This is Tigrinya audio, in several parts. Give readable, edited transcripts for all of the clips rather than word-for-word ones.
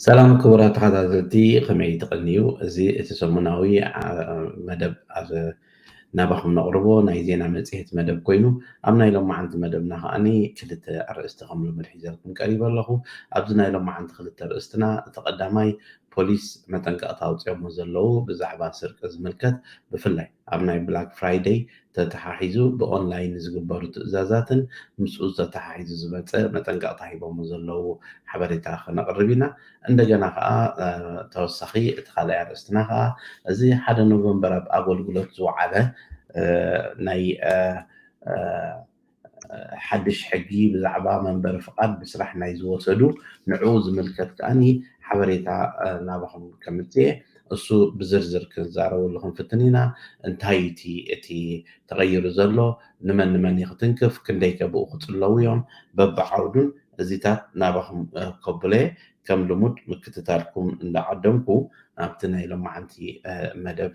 ሰላም ክቡራት ተኸታተልቲ ከመይ ትቐንዩ? እዚ እቲ ሰሙናዊ መደብ ናባኹም ነቕርቦ ናይ ዜና መጽሔት መደብ ኮይኑ ኣብ ናይ ሎማዓንቲ መደብና ከዓኒ ክልተ ኣርእስቲ ከም ልሙድ ሒዘልኩም ቀሪበ ኣለኹ። ኣብዚ ናይ ሎማዓንቲ ክልተ ኣርእስትና እቲ ቀዳማይ ፖሊስ መጠንቀቕታ ኣውፂኦሞ ዘለዉ ብዛዕባ ስርቂ ዝምልከት ብፍላይ ኣብ ናይ ብላክ ፍራይደይ ተተሓሒዙ ብኦንላይን ዝግበሩ ትእዛዛትን ምስኡ ተተሓሒዙ ዝመፀ መጠንቀቕታ ሂቦሞ ዘለዉ ሓበሬታ ክነቕርብ ኢና። እንደገና ከዓ ተወሳኺ እቲ ካልኣይ ኣርእስትና ከዓ እዚ 1 ኖቨምበር ኣብ ኣገልግሎት ዝወዓለ ናይ ሓድሽ ሕጊ ብዛዕባ መንበሪ ፍቃድ ብስራሕ ናይ ዝወሰዱ ንዕኡ ዝምልከት ከዓኒ ሓበሬታ ናባኹም ከምፅእ እሱ ብዝርዝር ክንዛረበሉ ክንፍትን ኢና። እንታይ እቲ ተቐይሩ ዘሎ ንመን ንመን ይኽትንክፍ ክንደይ ከብኡ ክፅለዉ እዮም በብዓውዱን እዚታት ናባኹም ከብለ ከም ልሙድ ምክትታልኩም እንዳዓደምኩ ኣብቲ ናይ ሎማዓንቲ መደብ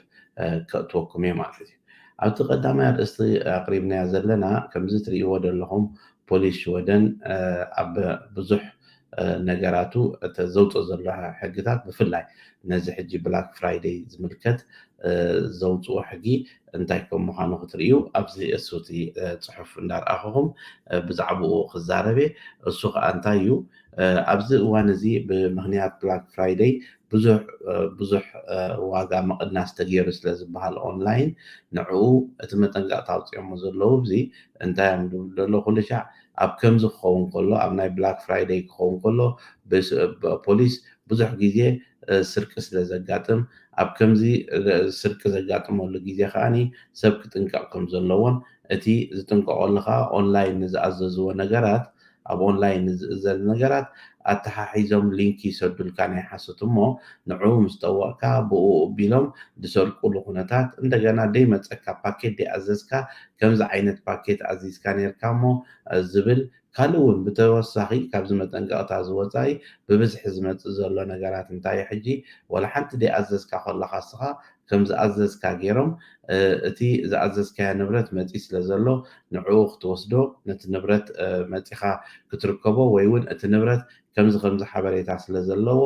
ከእትወኩም እየ ማለት እዩ። ኣብቲ ቀዳማይ ኣርእስቲ ኣቅሪብናዮ ዘለና ከምዚ ትሪእዎ ዘለኹም ፖሊስ ሽወደን ኣብ ብዙሕ ነገራቱ ዘውፅኦ ዘሎ ሕግታት ብፍላይ ነዚ ሕጂ ብላክ ፍራይደይ ዝምልከት ዘውፅኦ ሕጊ እንታይ ከም ምዃኑ ክትርእዩ ኣብዚ እሱቲ ፅሑፍ እንዳረኣኹኹም ብዛዕባኡ ክዛረበ እሱ ከዓ እንታይ እዩ ኣብዚ እዋን እዚ ብምክንያት ብላክ ፍራይደይ ብዙሕ ዋጋ መቕናስ ተገይሩ ስለ ዝበሃል ኦንላይን ንዕኡ እቲ መጠንቀቕታ ኣውፂኦሞ ዘለዉ እዚ እንታይ እዮም ዝብሉ ዘሎ ኩሉ ሻዕ ኣብ ከምዚ ክኸውን ከሎ ኣብ ናይ ብላክ ፍራይደይ ክኸውን ከሎ ፖሊስ ብዙሕ ግዜ ስርቂ ስለ ዘጋጥም ኣብ ከምዚ ስርቂ ዘጋጥመሉ ግዜ ከዓኒ ሰብ ክጥንቀቕ ከም ዘለዎን እቲ ዝጥንቀቐሉ ከዓ ኦንላይን ንዝኣዘዝዎ ነገራት ኣብ ኦንላይን ዝእዘዝ ነገራት ኣተሓሒዞም ሊንክ ይሰዱልካ ናይ ሓሶት እሞ ንዕኡ ምስ ጠወቕካ ብኡ ኣቢሎም ዝሰርቁሉ ኩነታት እንደገና ደይመፀካ ፓኬት ደይኣዘዝካ ከምዚ ዓይነት ፓኬት ኣዚዝካ ነርካ እሞ ዝብል ካልእ እውን ብተወሳኺ ካብዚ መጠንቀቕታ ዝወፃኢ ብብዝሒ ዝመፅእ ዘሎ ነገራት እንታይ ሕጂ ወላ ሓንቲ ደይኣዘዝካ ከለካ ስኻ ከም ዝኣዘዝካ ገይሮም እቲ ዝኣዘዝካዮ ንብረት መፂ ስለ ዘሎ ንዕኡ ክትወስዶ ነቲ ንብረት መፂኻ ክትርከቦ ወይ እውን እቲ ንብረት ከምዚ ሓበሬታ ስለ ዘለዎ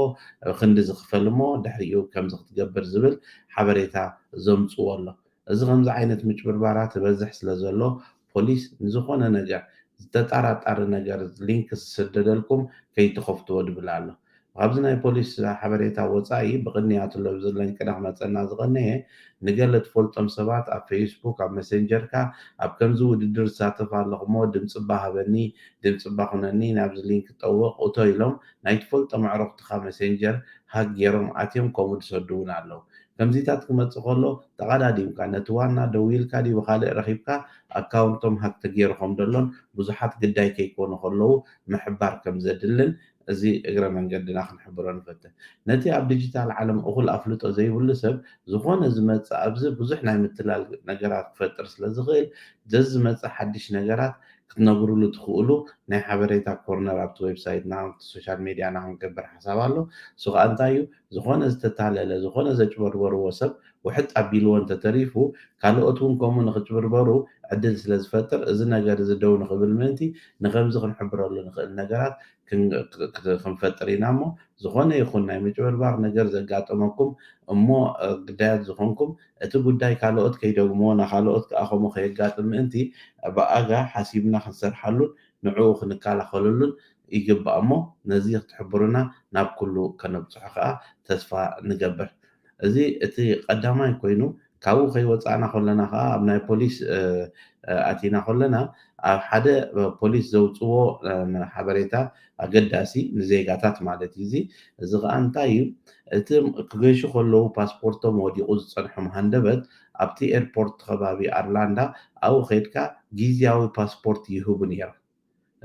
ክንዲ ዝኽፈል እሞ ድሕሪኡ ከምዚ ክትገብር ዝብል ሓበሬታ ዘምፅዎ ኣሎ። እዚ ከምዚ ዓይነት ምጭብርባራት ዝበዝሕ ስለ ዘሎ ፖሊስ ንዝኾነ ነገር ዝተጣራጣሪ ነገር ሊንክ ዝስደደልኩም ከይትኸፍትዎ ድብል ኣሎ። ካብዚ ናይ ፖሊስ ሓበሬታ ወፃኢ ብቅንያቱ ለብዘለኝ ቅዳ ክመፀና ዝቐነየ ንገለ ትፈልጦም ሰባት ኣብ ፌስቡክ ኣብ መሰንጀርካ ኣብ ከምዚ ውድድር ዝሳተፍ ኣለኹ ሞ ድምፂ ባሃበኒ ድምፂ ባኹነኒ ናብዚ ሊንክ ጠወቕ እቶ ኢሎም ናይ ትፈልጦም ኣዕሩኽትኻ መሰንጀር ሃክ ገይሮም ኣትዮም ከምኡ ዝሰዱ እውን ኣለዉ። ከምዚታት ክመፅእ ከሎ ተቐዳዲምካ ነቲ ዋና ደው ኢልካ ድዩ ካልእ ረኺብካ ኣካውንቶም ሃክ ተገይሩኹም ደሎን ብዙሓት ግዳይ ከይኮኑ ከለዉ ምሕባር ከም ዘድልን እዚ እግረ መንገድና ክንሕብሮ ንፈትህ። ነቲ ኣብ ዲጂታል ዓለም እኹል ኣፍልጦ ዘይብሉ ሰብ ዝኾነ ዝመፅእ ኣብዚ ብዙሕ ናይ ምትላል ነገራት ክፈጥር ስለ ዝኽእል ዘዚ ዝመፅእ ሓድሽ ነገራት ክትነግርሉ ትኽእሉ ናይ ሓበሬታ ኮርነር ኣብቲ ዌብሳይትና ሶሻል ሚድያና ክንገብር ሓሳብ ኣሎ። እሱ ከዓ እንታይ እዩ ዝኾነ ዝተታለለ ዝኾነ ዘጭበርበርዎ ሰብ ውሕጥ ኣቢልዎ እንተተሪፉ ካልኦት እውን ከምኡ ንክጭብርበሩ ዕድል ስለ ዝፈጥር እዚ ነገር እዚ ደው ንኽብል ምእንቲ ንከምዚ ክንሕብረሉ ንኽእል ነገራት ክንፈጥር ኢና እሞ ዝኾነ ይኹን ናይ ምጭብርባር ነገር ዘጋጠመኩም እሞ ግዳያት ዝኾንኩም እቲ ጉዳይ ካልኦት ከይደግሞ ናካልኦት ከዓ ከምኡ ከየጋጥም ምእንቲ ብኣጋ ሓሲብና ክንሰርሓሉን ንዕኡ ክንከላኸለሉን ይግባእ እሞ ነዚ ክትሕብሩና ናብ ኩሉ ከነብፅሖ ከዓ ተስፋ ንገብር። እዚ እቲ ቀዳማይ ኮይኑ ካብኡ ከይወፃእና ከለና ከዓ ኣብ ናይ ፖሊስ ኣቲና ከለና ኣብ ሓደ ፖሊስ ዘውፅዎ ሓበሬታ ኣገዳሲ ንዜጋታት ማለት እዩ። እዚ ከዓ እንታይ እዩ እቲ ክገይሹ ከለዉ ፓስፖርቶም ወዲቑ ዝፀንሑ መሃንደበት ኣብቲ ኤርፖርት ከባቢ ኣርላንዳ ኣብኡ ከይድካ ጊዜያዊ ፓስፖርት ይህቡ ነይሮም።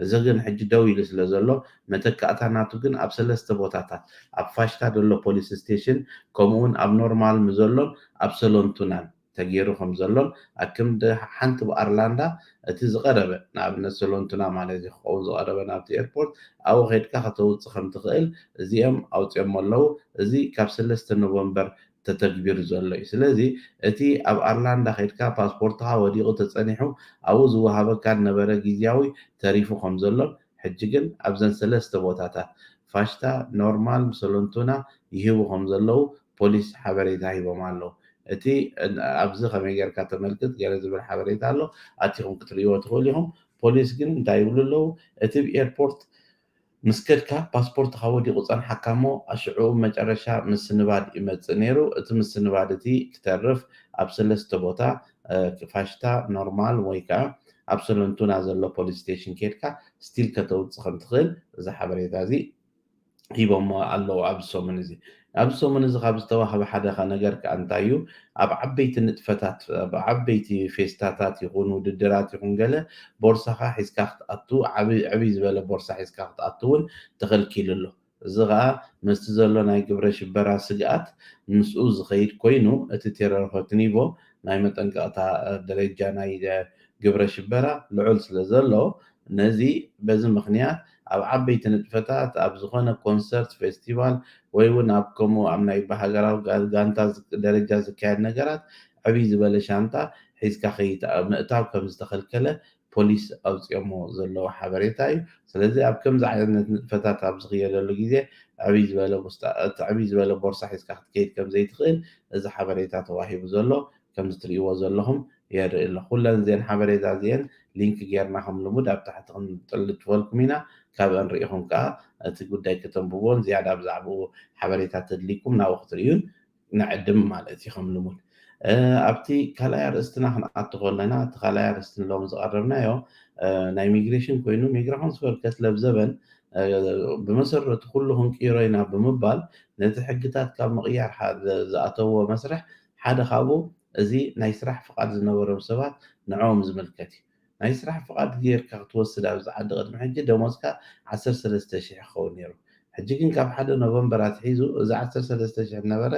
እዚ ግን ሕጂ ደው ኢሉ ስለ ዘሎ መተካእታ ናቱ ግን ኣብ 3 ቦታታት ኣብ ፋሽታ ዘሎ ፖሊስ ስቴሽን ከምኡውን ኣብ ኖርማል ዘሎን ኣብ ሰሎንቱናን ተገይሩ ከም ዘሎን ኣክም ሓንቲ ብኣርላንዳ እቲ ዝቐረበ ንኣብነት ሰሎንቱና ማለት እዩ ክኸውን ዝቐረበ ናብቲ ኤርፖርት ኣብኡ ከይድካ ከተውፅእ ከም ትኽእል እዚኦም ኣውፅኦም ኣለዉ። እዚ ካብ 3 ኖቨምበር ተተግቢሩ ዘሎ እዩ ስለዚ እቲ ኣብ ኣርላንዳ ከይድካ ፓስፖርትካ ወዲቑ ተፀኒሑ ኣብኡ ዝወሃበካ ነበረ ግዝያዊ ተሪፉ ከም ዘሎን ሕጂ ግን ኣብዘን 3 ቦታታት ፋሽታ ኖርማል ሰሎንቱና ይህቡ ከም ዘለው ፖሊስ ሓበሬታ ሂቦም ኣለው እቲ ኣብዚ ከመይ ጌርካ ተመልክት ገለ ዝብል ሓበሬታ ኣሎ ኣቲኹም ክትርእይዎ ትኽእሉ ኢኹም ፖሊስ ግን እንታይ ይብሉ ኣለው እቲ ኤርፖርት ምስ ከድካ ፓስፖርትካ ወዲቑ ፀንሓካ እሞ ሽዑ መጨረሻ ምስንባድ ይመፅእ ነይሩ እቲ ምስንባድ እቲ ክተርፍ ኣብ 3 ቦታ ፋሽታ ኖርማል ወይ ከዓ ኣብ ሰሎንቱና ዘሎ ፖሊስ ስቴሽን ከድካ ስቲል ከተውፅእ ከም ትኽእል እዚ ሓበሬታ እዚ ሂቦሞ ኣለው ኣብ ሰሙን እዚ ኣብ ሰሙን እዚ ካብ ዝተዋህበ ሓደ ነገር ከዓ እንታይ እዩ ኣብ ዓበይቲ ንጥፈታት ኣብ ዓበይቲ ፌስታታት ይኹን ውድድራት ይኹን ገለ ቦርሳኻ ሒዝካ ክትኣቱ ዓብይ ዝበለ ቦርሳ ሒዝካ ክትኣቱ እውን ተኸልኪሉ ኣሎ እዚ ከዓ ምስቲ ዘሎ ናይ ግብረ ሽበራ ስግኣት ምስኡ ዝኸይድ ኮይኑ እቲ ቴረር ኮትኒቮ ናይ መጠንቀቕታ ደረጃ ናይ ግብረ ሽበራ ልዑል ስለ ዘሎ ነዚ በዚ ምክንያት ኣብ ዓበይቲ ንጥፈታት ኣብ ዝኾነ ኮንሰርት ፌስቲቫል ወይ እውን ኣብ ከምኡ ኣብ ናይ ብሃገራዊ ጋንታ ደረጃ ዝካየድ ነገራት ዓብይ ዝበለ ሻንጣ ሒዝካ ምእታው ከም ዝተኸልከለ ፖሊስ ኣውፅኦሞ ዘለዎ ሓበሬታ እዩ ስለዚ ኣብ ከምዚ ዓይነት ንጥፈታት ኣብ ዝኽየደሉ ግዜ ዓብይ ዝበለ ቦርሳ ሒዝካ ክትከይድ ከም ዘይትኽእል እዚ ሓበሬታ ተዋሂቡ ዘሎ ከም ዝትርእይዎ ዘለኹም የርኢ ኣሎ ኩለን እዚአን ሓበሬታ እዚአን ሊንክ ጌርና ከም ልሙድ ኣብ ታሕቲ ክንጥልጥፈልኩም ኢና ካብአን ሪኢኹም ከዓ እቲ ጉዳይ ከተንብቦን ዝያዳ ብዛዕባኡ ሓበሬታት ተድሊኩም ናብኡ ክትርእዩን ንዕድም ማለት እዩ ከም ልሙድ ኣብቲ ካልኣይ ኣርእስትና ክንኣቱ ከለና እቲ ካልኣይ ኣርእስቲ ሎሚ ዝቐረብናዮ ናይ ሚግሬሽን ኮይኑ ሚግራሽን ዝፈልከት ለብዘበን ብመሰረቱ ኩሉ ክንቅይሮ ኢና ብምባል ነቲ ሕግታት ካብ ምቕያር ዝኣተውዎ መስርሕ ሓደ ካብኡ እዚ ናይ ስራሕ ፍቃድ ዝነበሮም ሰባት ንዕኦም ዝምልከት እዩ ናይ ስራሕ ፍቃድ ጌርካ ክትወስድ ኣብ ዝዓዲ ቅድሚ ሕጂ ደሞዝካ 13,000 ክኸውን ነይሩ ሕጂ ግን ካብ 1 ኖቨምበር ኣትሒዙ እዚ 13,000 ነበረ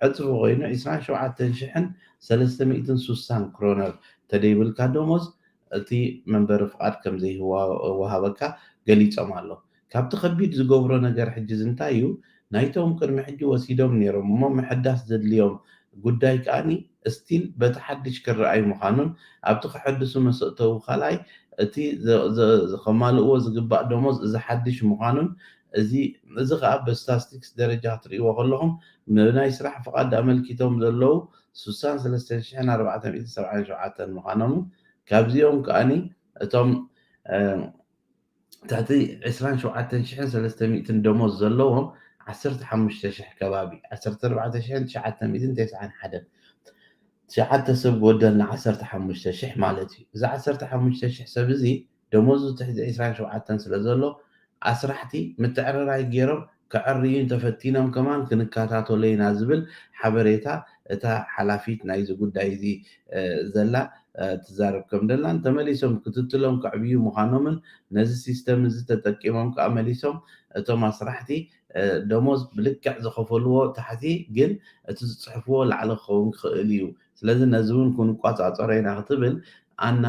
ዕፅፊ ኮይኑ 27,360 ክሮነር ተደይብልካ ደሞዝ እቲ መንበሪ ፍቃድ ከም ዘይወሃበካ ገሊፆም ኣለዉ ካብቲ ከቢድ ዝገብሮ ነገር ሕጂ እንታይ እዩ ናይቶም ቅድሚ ሕጂ ወሲዶም ነይሮም እሞ ምሕዳስ ዘድልዮም ጉዳይ ከዓኒ ስቲል በቲ ሓድሽ ክረኣዩ ምዃኑን ኣብቲ ክሕድሱ መስእተው ካልኣይ እቲ ከማልእዎ ዝግባእ ደሞዝ እዚ ሓድሽ ምዃኑን እዚ ከዓ ብስታቲስቲክስ ደረጃ ክትርእይዎ ከለኹም ናይ ስራሕ ፍቃድ ኣመልኪቶም ዘለው 63,477 ምዃኖም ካብዚኦም ከዓኒ እቶም ትሕቲ 27,300 ደሞዝ ዘለዎም 15,000 ከባቢ 14,991 ሸዓተ ሰብ ጎደልና 15,000 ማለት እዩ እዚ 15,000 ሰብ እዚ ደሞዙ ትሕቲ 27 ስለ ዘሎ ኣስራሕቲ ምትዕርራይ ገይሮም ክዕርዩን ተፈቲኖም ከማን ክንከታተሎ ኢና ዝብል ሓበሬታ እታ ሓላፊት ናይዚ ጉዳይ እዚ ዘላ ትዛረብ ከም ደላን ተመሊሶም ክትትሎም ክዕብዩ ምዃኖምን ነዚ ሲስተም እዚ ተጠቂሞም ከዓ መሊሶም እቶም ኣስራሕቲ ደሞዝ ብልክዕ ዝኸፈልዎ ታሕቲ ግን እቲ ዝፅሕፍዎ ላዕሊ ክኸውን ክኽእል እዩ ስለዚ ነዚ እውን ክንቋፃፀሮ ኢና ክትብል ኣና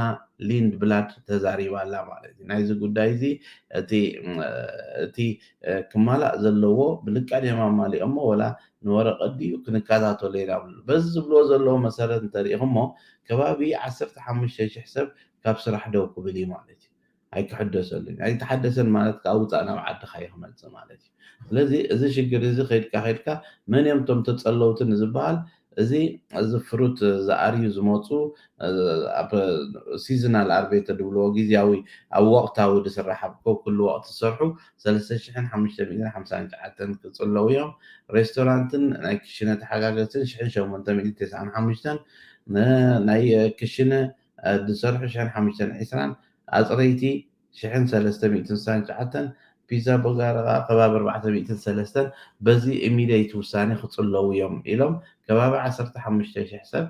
ሊንድ ብላድ ተዛሪባ ኣላ ማለት እዩ ናይዚ ጉዳይ እዚ እቲ ክማላእ ዘለዎ ብልክዕ ድዮም ኣማሊኦሞ ወላ ንወረቐት ድዩ ክንከታተሎ ኢና በዚ ዝብልዎ ዘለዎ መሰረት እንተሪኢኹሞ ከባቢ 15,000 ሰብ ካብ ስራሕ ደው ክብል እዩ ማለት እዩ ኣይክሕደሰሉን ኣይተሓደሰን ማለት ከዓ ውፃእ ናብ ዓድኻ ይኽመፅእ ማለት እዩ ስለዚ እዚ ሽግር እዚ ከይድካ መን እዮም እቶም ተፀለውትን ዝበሃል እዚ ፍሩት ዝኣርዩ ዝመፁ ኣብ ሲዝናል ኣርቤተ ድብልዎ ግዝያዊ ኣብ ወቕታዊ ዝስራሕ ኣብ ኩሉ ወቕቲ ዝሰርሑ 3,559 ክፅለው እዮም ሬስቶራንትን ናይ ክሽነ ተሓጋገዝትን 895 ናይ ክሽነ ዝሰርሑ 520 ኣፅረይቲ 1,369 ፒዛ ቦጋራ ከባቢ 403 በዚ ኢሚድየት ውሳኔ ክፅለው እዮም ኢሎም ከባቢ 15,000 ሰብ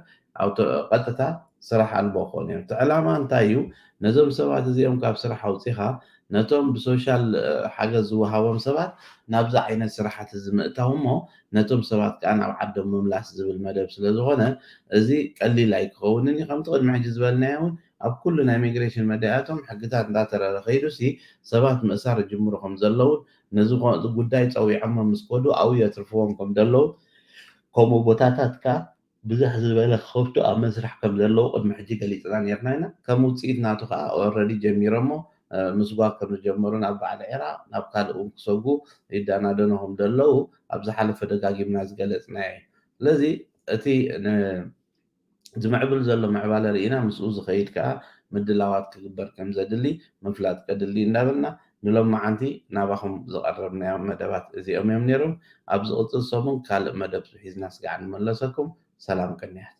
ቀጥታ ስራሕ ኣልቦ ክኾኑ እዮም እቲ ዕላማ እንታይ እዩ ነዞም ሰባት እዚኦም ካብ ስራሕ ኣውፂኻ ነቶም ብሶሻል ሓገዝ ዝወሃቦም ሰባት ናብዛ ዓይነት ስራሕቲ ዝምእታው እሞ ነቶም ሰባት ከዓ ናብ ዓዶም ምምላስ ዝብል መደብ ስለ ዝኾነ እዚ ቀሊል ኣይክኸውንን እዩ ከምቲ ቅድሚ ሕጂ ዝበልናዮ እውን ኣብ ኩሉ ናይ ሚግሬሽን መዳያቶም ሕግታት እንዳተረረ ከይዱሲ ሰባት ምእሳር ጅምሩ ከም ዘለውን ነዚ ጉዳይ ፀዊዖሞ ምስ ከዱ ኣብኡ የትርፍዎም ከም ዘለው ከምኡ ቦታታት ከዓ ብዝሕ ዝበለ ከፍቲ ኣብ መስራሕ ከም ዘለዎ ቅድሚ ሕጂ ገሊፅና ነርና ኢና ከም ውፅኢት ናቱ ከዓ ኦልረዲ ጀሚሮሞ ምስጓር ከም ዝጀመሩ ናብ በዓል ዒራቅ ናብ ካልእ እውን ክሰጉ ይዳናደኑ ከም ዘለው ኣብ ዝሓለፈ ደጋጊምና ዝገለፅና እዩ ስለዚ እቲ ዝምዕብል ዘሎ ምዕባለ ርኢና ምስኡ ዝኸይድ ከዓ ምድላዋት ክግበር ከም ዘድሊ ምፍላጥ ከድሊ እንዳበልና ንሎም መዓንቲ ናባኹም ዝቐረብናዮም መደባት እዚኦም እዮም ነይሮም ኣብ ዝቕፅል ሰሙን ካልእ መደብ ሒዝና ስጋዕ ንመለሰኩም ሰላም ቅንያት